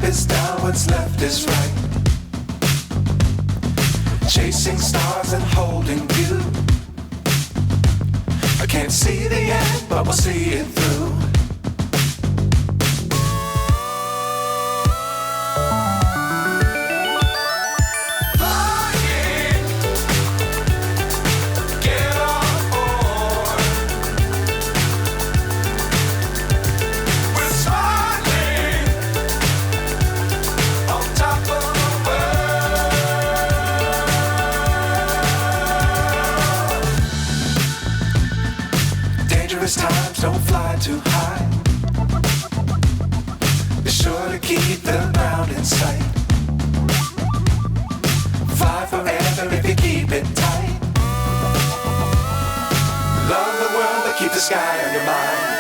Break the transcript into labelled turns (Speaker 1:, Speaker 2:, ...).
Speaker 1: is down, what's left is right. Chasing stars and holding you. I can't see the end, but we'll see it through. Times don't fly too high. Be sure to keep the ground in sight. Fly forever if you keep it tight. Love the world, but keep the sky on your mind.